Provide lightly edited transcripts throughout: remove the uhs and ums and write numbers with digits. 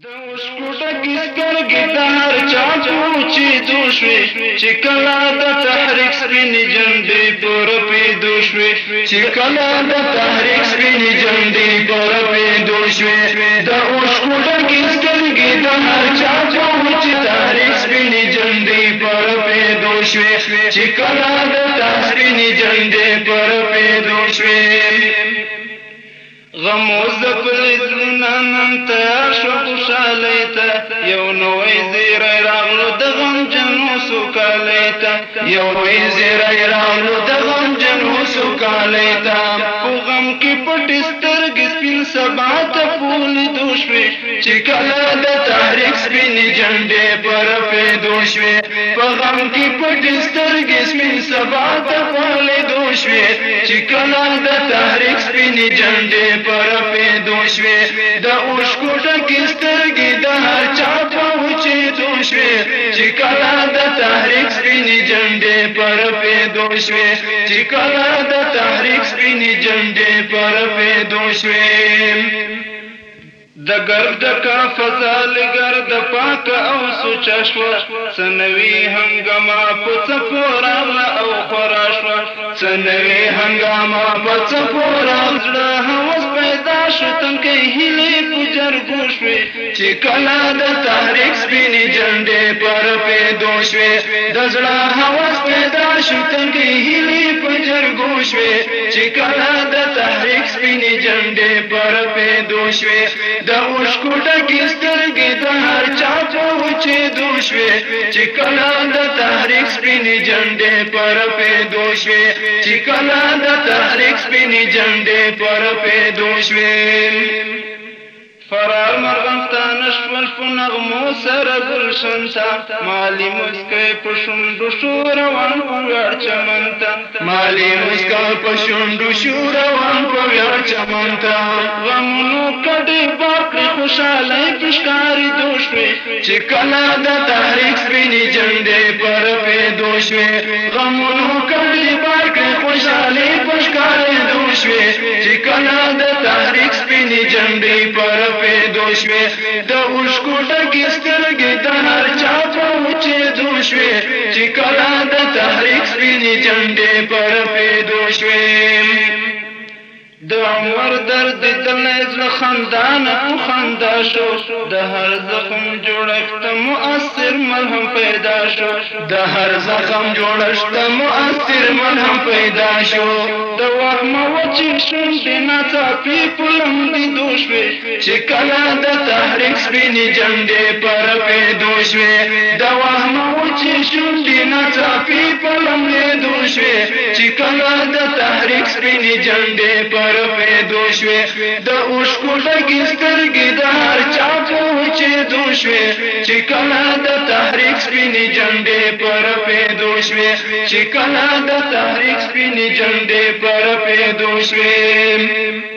د اوسکوټه کیسکرګې د هر چا پوچې دوشوي چې کله د تحریک سپینې جنډې پر پیدو شوې چې کله د تحریک سپینې جنډې پر پیدو شوې د اوسکوټه کیسکرګې د هر چا پوچې تحریک سپینې جنډې پر پیدو شوې چې کله د تحریک جنډې پر پیدو شوې غموز د پلزلنا نن تیار شو خوشحالی تا یو نوی زیری راغلو د غم جنو سوکالی تا یو نوی زیری راغلو د غم جنو سوکالی تا په غم کې پټ سترګې سپین سبا ته پولی دوشوي چې کله د تحریک سپینې جنډې پر پیدو شوې په غم کې پټ سترګې سپین سبا ته پولی دوشوي چې کله د تحریک سپینې جنډې پر پیدو شوې د اوسکوټه کې سترګې د هر چا په وچېدو شوې چې کله د تحریک سپینې جنډې پر پیدو شوې چې کله د تحریک سپینې جنډې پر پیدو شوې د ګرد کا فضل ګرد پاک او سوچ شو سنوي هنګما په څپورا او خورا شو سنوي هنګما په څپورا زړه هوس پیدا شو تنکې هلي پجر ګوشوي چې کله د تحریک سپینې جنډې پر پیدو شوې د زړه هوس پیدا شو تنکې هلي پجر ګوشوي چې کله د تحریک سپینې جنډې پر پیدو شوې د اوسکوټه کې سترګې د هر چا په وچېدو شوې چې کله د تحریک سپینې جنډې پر پیدو شوې چې کله د تحریک سپینې جنډې پر پیدو شوې فرار مرغمتان شول په نغمو سره گلشن تا مالی مسکی په شونډو شو روان په ویاړ چمن تا مالی مسکی په شونډو شو روان په ویاړ چمن تا غمونو کډې باقي خوشحالۍ پښکاري دوشوي چې کله د تحریک سپینې جنډې پر پیدو شوې غمونو کډې باقي خوشحالۍ پښکاري دوشوي چې کله د تحریک سپینې جنډې پر پیدو شوې د اوسکوټه کې سترګې د هر چا په وچېدو شوې چې کله د تحریک سپینې جنډې پر پیدو شوې د عمر درد دلنه زړه خندان او خندا شو د هر زخم جوړښت مؤثر مرهم پیدا شو د هر زخم جوړښت مؤثر مرهم پیدا شو د وهم وچې شونډې ناڅاپي په لمدې دوشوي چې کله د تحریک سپینې جنډې پر پیدو شوې د وهم وچې شونډې ناڅاپي په لمدې دوشوي چې کله د تحریک سپینې جنډې پر پیدو شوې د اوسکوټه کې سترګې د هر چا په وچېدو شوې چې کله د تحریک سپینې جنډې پر پیدو شوې چې کله د تحریک سپینې جنډې پر پیدو شوې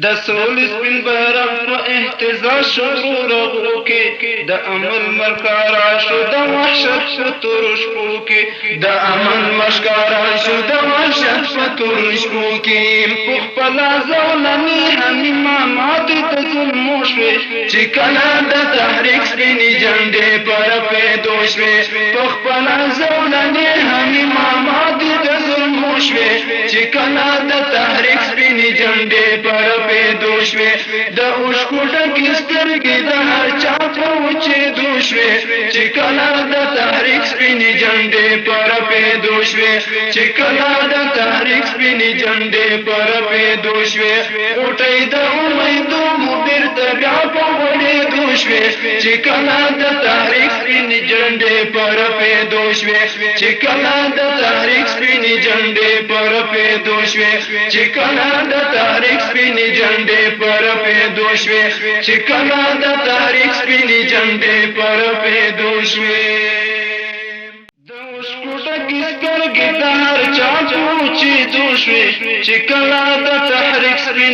د سول سپین بیرغ په اهتزاز شروع رغو کې د عمل مرکارا شو د وحشت په تورو شپو کې د عمل مشکارا شو د وحشت په تورو شپو کې په خپله زولنې همې ماماتې ته ظلمو شوې چې کله د تحریک سپینې جنډې پر پیدو شوې په خپله زولنې همې ماماتې ته ظلمو شوې چې کله د تحریک سپینې جنډې پر پیدو شوې د اوسکوټه کې سترګې د هر چا په وچېدو شوې چې کله د تحریک سپینې جنډې پر پیدو شوې چې کله د تحریک سپینې جنډې پر پیدو شوې غوټۍ د امیدو مو بېرته بیا په غوړېدو شوې چې کله د تحریک سپینې جنډې پر پیدو شوې چې کله د تحریک سپینې جنډې پر پیدو شوې چې کله د تحریک سپینې جنډې پر پیدو شوې چې کله د تحریک سپینې جنډې پر پیدو شوې د اوسکوټه کې سترګې د هر چا په وچېدو شوې چې کله د تحریک سپینې